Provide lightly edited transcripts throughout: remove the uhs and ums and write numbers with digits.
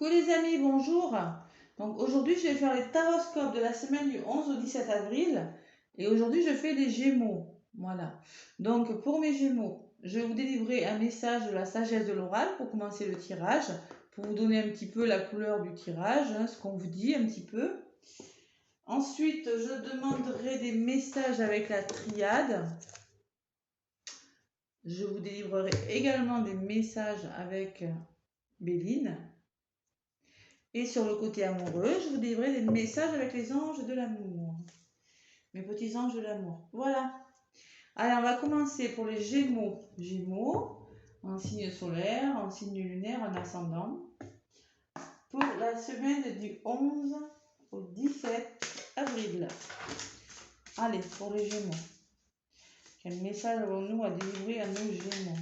Coucou les amis, bonjour. Donc aujourd'hui je vais faire les taroscopes de la semaine du 11 au 17 avril et aujourd'hui je fais les Gémeaux. Voilà. Donc pour mes Gémeaux, je vais vous délivrer un message de la sagesse de l'oral pour commencer le tirage, pour vous donner un petit peu la couleur du tirage, ce qu'on vous dit un petit peu. Ensuite je demanderai des messages avec la triade. Je vous délivrerai également des messages avec Béline. Et sur le côté amoureux, je vous délivrerai des messages avec les anges de l'amour. Mes petits anges de l'amour. Voilà. Allez, on va commencer pour les Gémeaux. Gémeaux, en signe solaire, en signe lunaire, en ascendant. Pour la semaine du 11 au 17 avril. Allez, pour les Gémeaux. Quel message avons-nous à délivrer à nos Gémeaux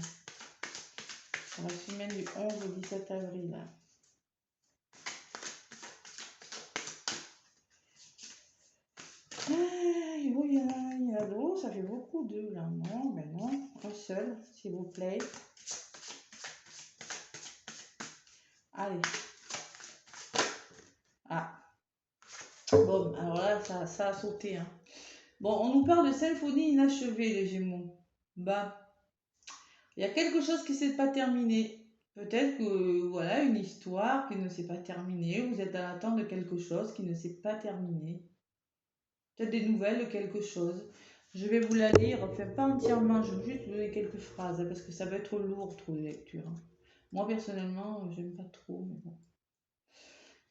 pour la semaine du 11 au 17 avril? Il y a l'eau, ça fait beaucoup d'œufs là. Non, ben non, un seul, s'il vous plaît. Allez. Ah. Bon, alors là, ça a sauté. Hein. Bon, on nous parle de symphonie inachevée, les Gémeaux. Bah, il y a quelque chose qui ne s'est pas terminé. Peut-être que, voilà, une histoire qui ne s'est pas terminée. Vous êtes à l'attente de quelque chose qui ne s'est pas terminé. Peut-être des nouvelles de quelque chose. Je vais vous la lire, enfin pas entièrement, je vais juste vous donner quelques phrases, hein, parce que ça va être lourd trop de lecture. Hein. Moi personnellement, j'aime pas trop, mais bon.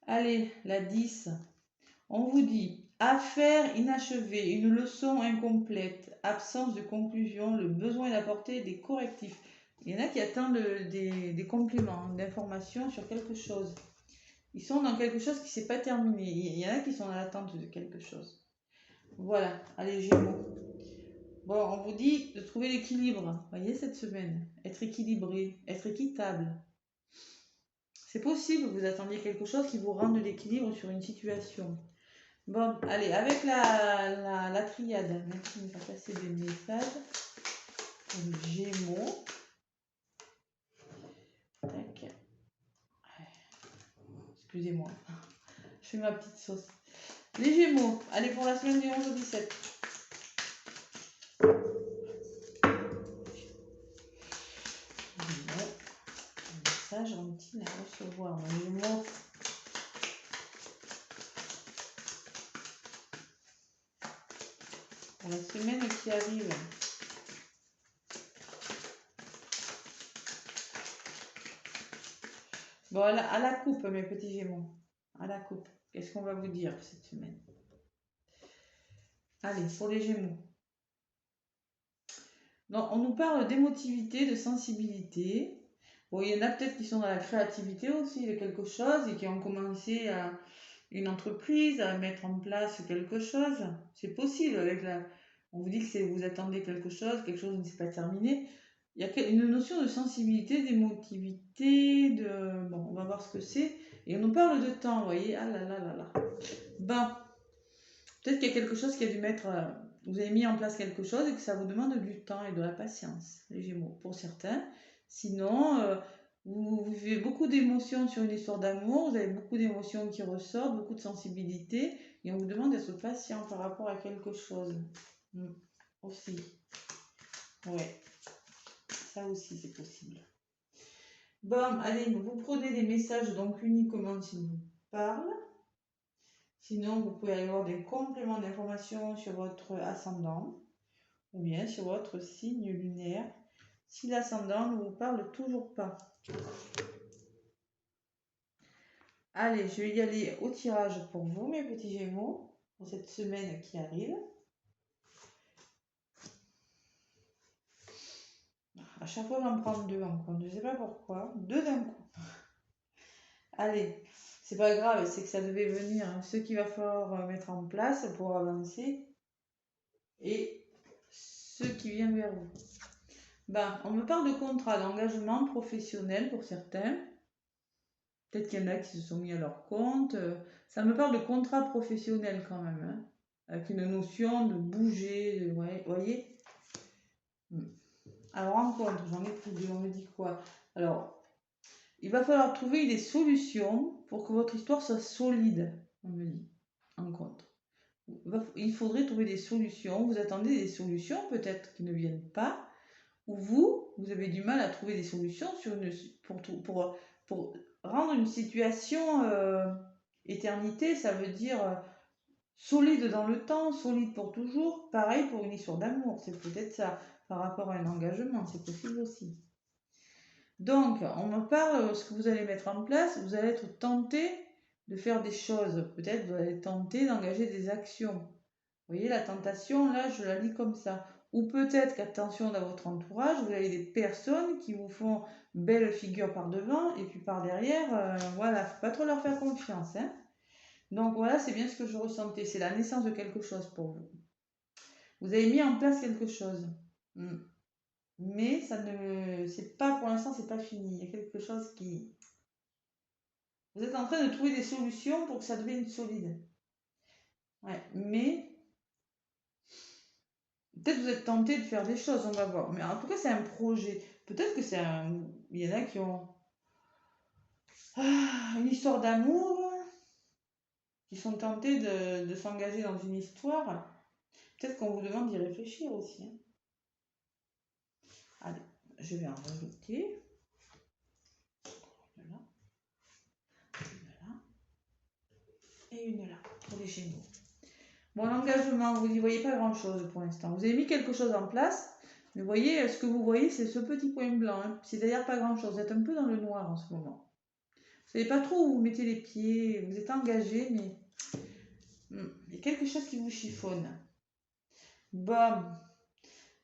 Allez, la 10. On vous dit affaire inachevée, une leçon incomplète, absence de conclusion, le besoin d'apporter des correctifs. Il y en a qui attendent des compléments, d'informations sur quelque chose. Ils sont dans quelque chose qui ne s'est pas terminé. Il y en a qui sont dans l'attente de quelque chose. Voilà, allez Gémeaux. Bon, on vous dit de trouver l'équilibre, voyez, cette semaine. Être équilibré, être équitable. C'est possible que vous attendiez quelque chose qui vous rende de l'équilibre sur une situation. Bon, allez, avec la triade, merci de me faire passer des messages. Donc, Gémeaux. Tac. Excusez-moi, je fais ma petite sauce. Les Gémeaux, allez pour la semaine du 11 au 17. Message gentil à recevoir. Les Gémeaux. Pour la semaine qui arrive. Bon, à la coupe, mes petits Gémeaux. À la coupe. Qu'est-ce qu'on va vous dire cette semaine? Allez, pour les Gémeaux. Donc, on nous parle d'émotivité, de sensibilité. Bon, il y en a peut-être qui sont dans la créativité aussi de quelque chose et qui ont commencé à une entreprise, à mettre en place quelque chose. C'est possible avec la... On vous dit que vous attendez quelque chose ne s'est pas terminé. Il y a une notion de sensibilité, d'émotivité, de... Bon, on va voir ce que c'est. Et on nous parle de temps, vous voyez. Ah là là là là. Ben, peut-être qu'il y a quelque chose qui a dû mettre... Vous avez mis en place quelque chose et que ça vous demande du temps et de la patience, les Gémeaux, pour certains. Sinon, vous vivez beaucoup d'émotions sur une histoire d'amour, vous avez beaucoup d'émotions qui ressortent, beaucoup de sensibilité, et on vous demande d'être patient par rapport à quelque chose. Aussi. Ouais. Ça aussi, c'est possible. Bon, allez, vous prenez des messages donc uniquement s'ils vous parlent. Sinon, vous pouvez aller voir des compléments d'informations sur votre ascendant ou bien sur votre signe lunaire si l'ascendant ne vous parle toujours pas. Allez, je vais y aller au tirage pour vous, mes petits Gémeaux, pour cette semaine qui arrive. À chaque fois, j'en prends deux en compte. Je ne sais pas pourquoi. Deux d'un coup. Allez, c'est pas grave, c'est que ça devait venir. Hein. Ce qu'il va falloir mettre en place pour avancer et ce qui vient vers vous. Ben, on me parle de contrat, d'engagement professionnel pour certains. Peut-être qu'il y en a qui se sont mis à leur compte. Ça me parle de contrat professionnel quand même. Hein, avec une notion de bouger. Ouais, voyez. Alors, rencontre, j'en ai plus deux. On me dit quoi? Alors, il va falloir trouver des solutions pour que votre histoire soit solide, on me dit, en contre. Il faudrait trouver des solutions. Vous attendez des solutions peut-être qui ne viennent pas, ou vous avez du mal à trouver des solutions pour rendre une situation éternité, ça veut dire solide dans le temps, solide pour toujours. Pareil pour une histoire d'amour, c'est peut-être ça, par rapport à un engagement, c'est possible aussi. Donc, on me parle de ce que vous allez mettre en place, vous allez être tenté de faire des choses. Peut-être vous allez être tenté d'engager des actions. Vous voyez, la tentation, là, je la lis comme ça. Ou peut-être qu'attention dans votre entourage, vous avez des personnes qui vous font belle figure par devant et puis par derrière, voilà, faut pas trop leur faire confiance. Hein. Donc voilà, c'est bien ce que je ressentais. C'est la naissance de quelque chose pour vous. Vous avez mis en place quelque chose. Mais ça ne, c'est pas, pour l'instant, c'est pas fini. Il y a quelque chose qui... Vous êtes en train de trouver des solutions pour que ça devienne solide. Ouais, mais peut-être vous êtes tenté de faire des choses, on va voir. Mais en tout cas, c'est un projet. Peut-être que c'est un... Il y en a qui ont une histoire d'amour, qui sont tentés de s'engager dans une histoire. Peut-être qu'on vous demande d'y réfléchir aussi. Hein. Allez, je vais en rajouter. Une là. Une là. Et une là, pour les Gémeaux. Bon, l'engagement, vous n'y voyez pas grand-chose pour l'instant. Vous avez mis quelque chose en place, mais vous voyez, ce que vous voyez, c'est ce petit point blanc. Hein. C'est d'ailleurs pas grand-chose. Vous êtes un peu dans le noir en ce moment. Vous savez pas trop où vous mettez les pieds. Vous êtes engagé, mais il y a quelque chose qui vous chiffonne. Bon.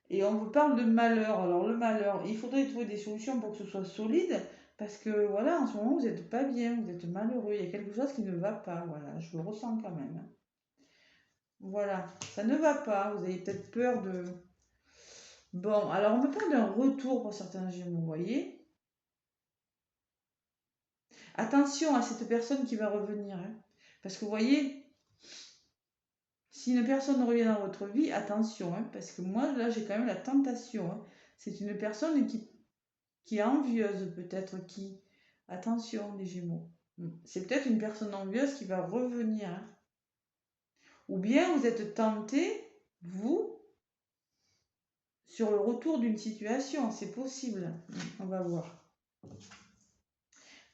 Et on vous parle de malheur. Alors, le malheur, il faudrait trouver des solutions pour que ce soit solide. Parce que, voilà, en ce moment, vous n'êtes pas bien. Vous êtes malheureux. Il y a quelque chose qui ne va pas. Voilà, je le ressens quand même. Voilà, ça ne va pas. Vous avez peut-être peur de... Bon, alors on me parle d'un retour pour certains Gémeaux, vous voyez. Attention à cette personne qui va revenir. Hein. Parce que vous voyez, si une personne revient dans votre vie, attention. Hein, parce que moi, là, j'ai quand même la tentation. Hein. C'est une personne qui est envieuse, peut-être, qui... Attention, les Gémeaux. C'est peut-être une personne envieuse qui va revenir. Hein. Ou bien vous êtes tenté, vous, sur le retour d'une situation. C'est possible. On va voir.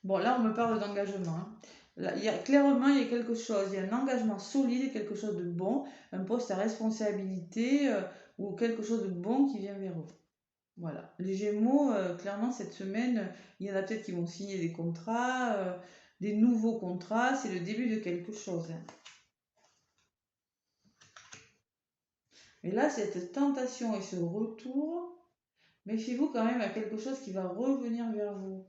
Bon, là, on me parle d'engagement. Hein. Là, clairement, il y a quelque chose. Il y a un engagement solide, quelque chose de bon, un poste à responsabilité ou quelque chose de bon qui vient vers vous. Voilà. Les Gémeaux, clairement, cette semaine, il y en a peut-être qui vont signer des contrats, des nouveaux contrats. C'est le début de quelque chose. Hein. Mais là, cette tentation et ce retour, méfiez-vous quand même à quelque chose qui va revenir vers vous.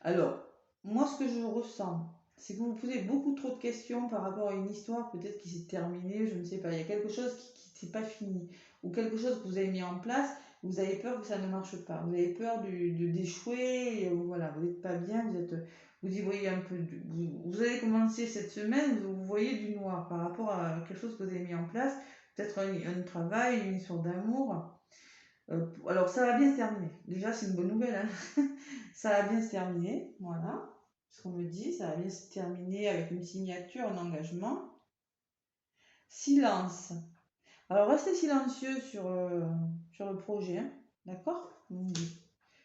Alors, moi, ce que je ressens, c'est que vous vous posez beaucoup trop de questions par rapport à une histoire peut-être qui s'est terminée, je ne sais pas. Il y a quelque chose qui s'est pas fini, ou quelque chose que vous avez mis en place, vous avez peur que ça ne marche pas, vous avez peur d'échouer, voilà, vous n'êtes pas bien, vous y voyez un peu, vous allez commencer cette semaine, vous voyez du noir par rapport à quelque chose que vous avez mis en place, peut-être un travail, une histoire d'amour. Alors, ça va bien se terminer. Déjà, c'est une bonne nouvelle. Hein. Ça va bien se terminer. Voilà. Ce qu'on me dit, ça va bien se terminer avec une signature, un engagement. Silence. Alors, restez silencieux sur le projet. Hein. D'accord.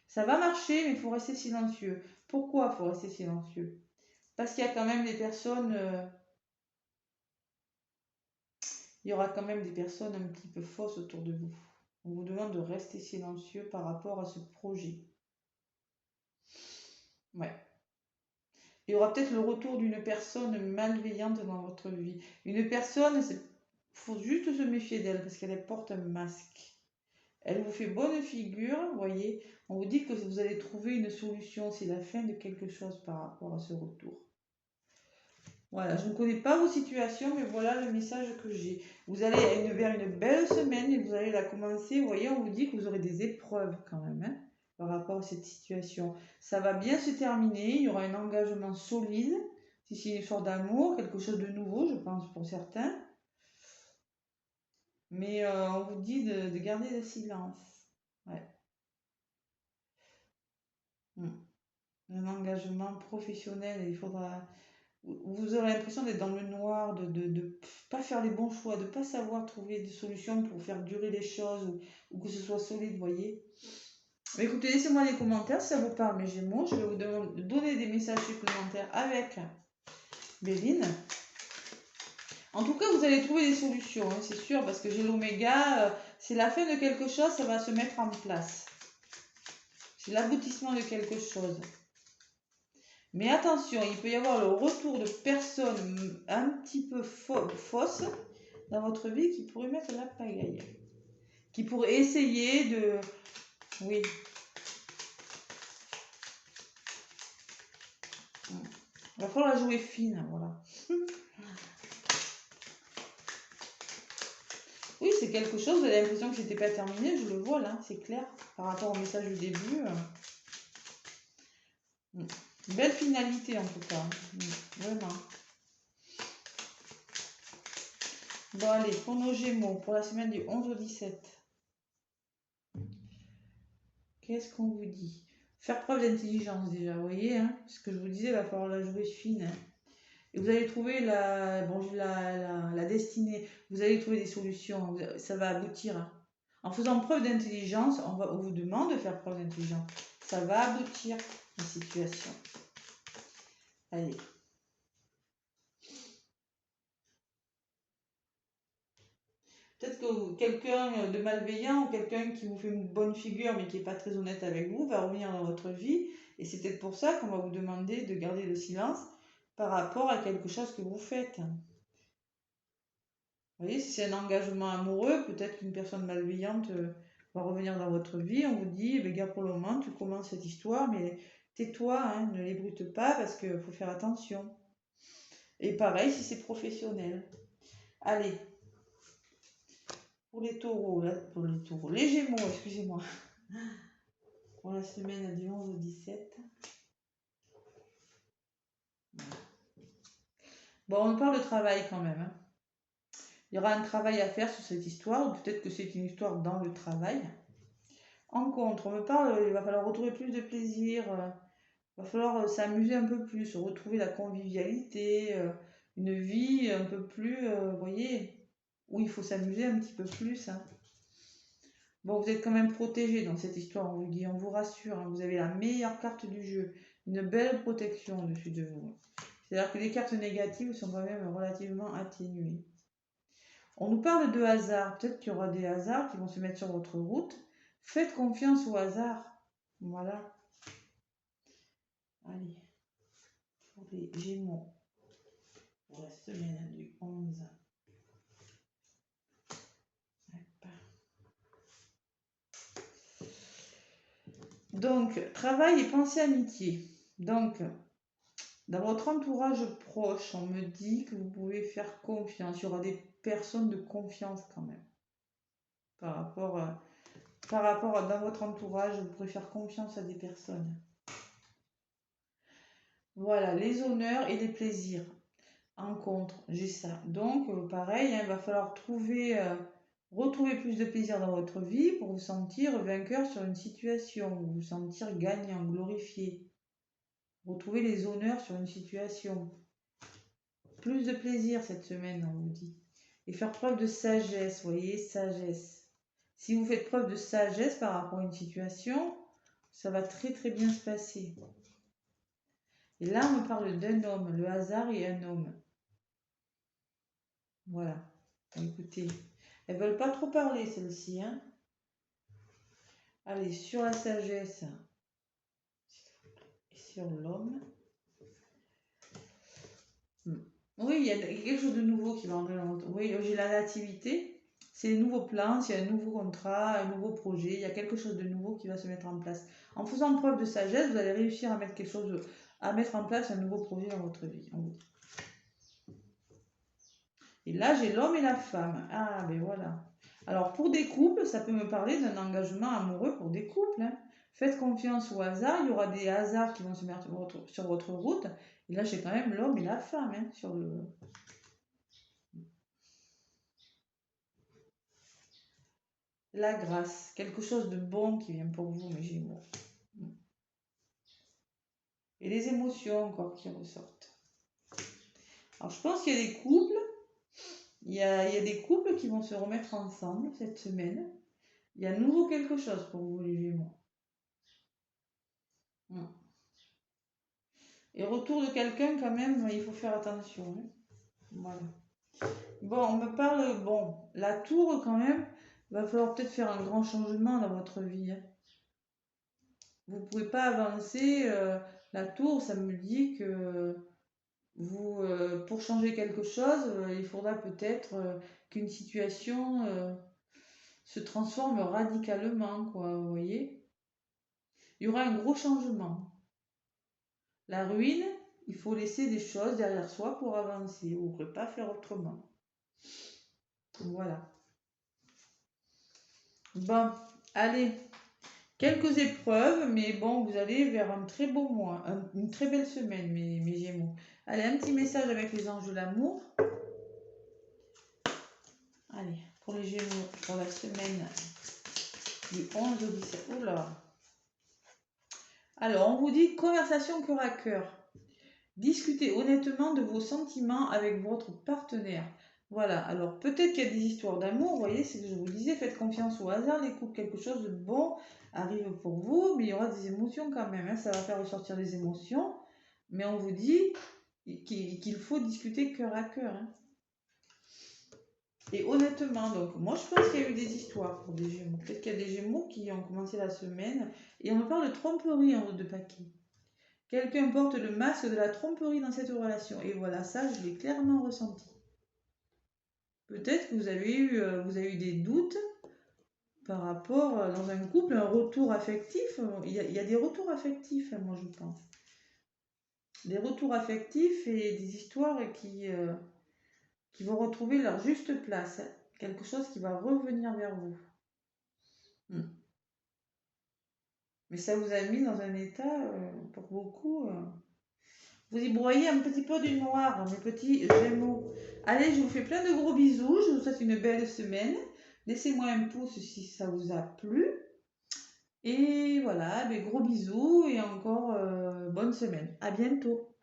Ça va marcher, mais il faut rester silencieux. Pourquoi il faut rester silencieux? Parce qu'il y a quand même des personnes... il y aura quand même des personnes un petit peu fausses autour de vous. On vous demande de rester silencieux par rapport à ce projet. Ouais. Il y aura peut-être le retour d'une personne malveillante dans votre vie. Une personne, il faut juste se méfier d'elle parce qu'elle porte un masque. Elle vous fait bonne figure, vous voyez. On vous dit que vous allez trouver une solution. C'est la fin de quelque chose par rapport à ce retour. Voilà, je ne connais pas vos situations, mais voilà le message que j'ai. Vous allez vers une belle semaine et vous allez la commencer. Vous voyez, on vous dit que vous aurez des épreuves quand même. Hein, par rapport à cette situation. Ça va bien se terminer, il y aura un engagement solide, si c'est une histoire d'amour, quelque chose de nouveau, je pense, pour certains. Mais on vous dit de garder le silence. Ouais. Mm. Un engagement professionnel, il faudra. Vous aurez l'impression d'être dans le noir, de pas faire les bons choix, de pas savoir trouver des solutions pour faire durer les choses ou que ce soit solide, vous voyez. Mais écoutez, laissez-moi les commentaires si ça vous parle, mes Gémeaux. Je vais vous donner des messages supplémentaires avec Béline. En tout cas, vous allez trouver des solutions, hein, c'est sûr, parce que j'ai l'oméga, c'est la fin de quelque chose, ça va se mettre en place. C'est l'aboutissement de quelque chose. Mais attention, il peut y avoir le retour de personnes un petit peu fausses dans votre vie qui pourraient mettre la pagaille. Qui pourraient essayer de... Oui. Il va falloir la jouer fine, voilà. Oui, c'est quelque chose, vous avez l'impression que c'était pas terminé, je le vois là, c'est clair, par rapport au message du début. Belle finalité en tout cas, vraiment. Bon allez, pour nos Gémeaux, pour la semaine du 11 au 17. Qu'est-ce qu'on vous dit? Faire preuve d'intelligence déjà, vous voyez, hein, ce que je vous disais, il va falloir la jouer fine. Hein. Et vous allez trouver la destinée, vous allez trouver des solutions, ça va aboutir. Hein. En faisant preuve d'intelligence, on vous demande de faire preuve d'intelligence. Ça va aboutir la situation. Allez. Peut-être que quelqu'un de malveillant ou quelqu'un qui vous fait une bonne figure mais qui n'est pas très honnête avec vous va revenir dans votre vie. Et c'est peut-être pour ça qu'on va vous demander de garder le silence par rapport à quelque chose que vous faites. Vous voyez, si c'est un engagement amoureux, peut-être qu'une personne malveillante va revenir dans votre vie. On vous dit, eh gars, pour le moment, tu commences cette histoire, mais tais-toi, hein, ne l'ébruite pas parce qu'il faut faire attention. Et pareil si c'est professionnel. Allez, pour les taureaux, là, pour les taureaux, les gémeaux, excusez-moi. Pour la semaine du 11 au 17. Bon, on parle de travail quand même. Hein. Il y aura un travail à faire sur cette histoire, ou peut-être que c'est une histoire dans le travail. En contre, on me parle, il va falloir retrouver plus de plaisir, il va falloir s'amuser un peu plus, retrouver la convivialité, une vie un peu plus, vous voyez, où il faut s'amuser un petit peu plus. Hein. Bon, vous êtes quand même protégé dans cette histoire, on vous dit, on vous rassure, hein, vous avez la meilleure carte du jeu, une belle protection au-dessus de vous. C'est-à-dire que les cartes négatives sont quand même relativement atténuées. On nous parle de hasard, peut-être qu'il y aura des hasards qui vont se mettre sur votre route. Faites confiance au hasard. Voilà. Allez, pour les Gémeaux, pour la semaine du 11. Donc, travail et pensée amitié. Donc, dans votre entourage proche, on me dit que vous pouvez faire confiance. Il y aura des personnes de confiance quand même. Par rapport à dans votre entourage, vous pourrez faire confiance à des personnes. Voilà, les honneurs et les plaisirs. En contre, j'ai ça. Donc, pareil, hein, il va falloir retrouver plus de plaisir dans votre vie pour vous sentir vainqueur sur une situation, vous sentir gagnant, glorifié. Retrouver les honneurs sur une situation. Plus de plaisir cette semaine, on vous dit. Et faire preuve de sagesse, vous voyez, sagesse. Si vous faites preuve de sagesse par rapport à une situation, ça va très très bien se passer. Et là, on me parle d'un homme, le hasard est un homme. Voilà. Écoutez, elles veulent pas trop parler, celles-ci. Hein. Allez, sur la sagesse et sur l'homme. Oui, il y a quelque chose de nouveau qui va entrer dans votre... Oui, j'ai la nativité. C'est les nouveaux plans, c'est un nouveau contrat, un nouveau projet. Il y a quelque chose de nouveau qui va se mettre en place. En faisant preuve de sagesse, vous allez réussir à mettre en place un nouveau projet dans votre vie. Et là, j'ai l'homme et la femme. Ah, ben voilà. Alors, pour des couples, ça peut me parler d'un engagement amoureux pour des couples. Hein. Faites confiance au hasard. Il y aura des hasards qui vont se mettre sur votre route. Et là, j'ai quand même l'homme et la femme hein, sur le... La grâce. Quelque chose de bon qui vient pour vous, mes Gémeaux. Et les émotions encore qui ressortent. Alors je pense qu'il y a des couples, il y a des couples qui vont se remettre ensemble cette semaine. Il y a à nouveau quelque chose pour vous les Gémeaux. Et retour de quelqu'un quand même, il faut faire attention. Hein. Voilà. Bon, on me parle, bon, la tour quand même, va falloir peut-être faire un grand changement dans votre vie. Hein. Vous ne pouvez pas avancer. La tour, ça me dit que vous, pour changer quelque chose, il faudra peut-être qu'une situation se transforme radicalement, quoi, vous voyez. Il y aura un gros changement. La ruine, il faut laisser des choses derrière soi pour avancer. Vous ne pourrez pas faire autrement. Voilà. Bon, allez. Quelques épreuves, mais bon, vous allez vers un très beau mois, une très belle semaine, mes Gémeaux. Allez, un petit message avec les anges de l'amour. Allez, pour les Gémeaux, pour la semaine du 11 au 17. Oula. Alors, on vous dit conversation cœur à cœur. Discutez honnêtement de vos sentiments avec votre partenaire. Voilà, alors peut-être qu'il y a des histoires d'amour, vous voyez, c'est ce que je vous disais, faites confiance au hasard, les couples, quelque chose de bon arrive pour vous, mais il y aura des émotions quand même, hein, ça va faire ressortir des émotions, mais on vous dit qu'il faut discuter cœur à cœur. Hein. Et honnêtement, donc, moi je pense qu'il y a eu des histoires pour des Gémeaux. Peut-être qu'il y a des Gémeaux qui ont commencé la semaine, et on me parle de tromperie en haut de paquet. Quelqu'un porte le masque de la tromperie dans cette relation. Et voilà, ça, je l'ai clairement ressenti. Peut-être que vous avez eu des doutes par rapport, dans un couple, un retour affectif. Il y a des retours affectifs, hein, moi, je pense. Des retours affectifs et des histoires qui vont retrouver leur juste place. Hein. Quelque chose qui va revenir vers vous. Mais ça vous a mis dans un état, pour beaucoup... Vous y broyez un petit peu du noir, mes petits Gémeaux. Allez, je vous fais plein de gros bisous. Je vous souhaite une belle semaine. Laissez-moi un pouce si ça vous a plu. Et voilà, gros bisous et encore bonne semaine. À bientôt.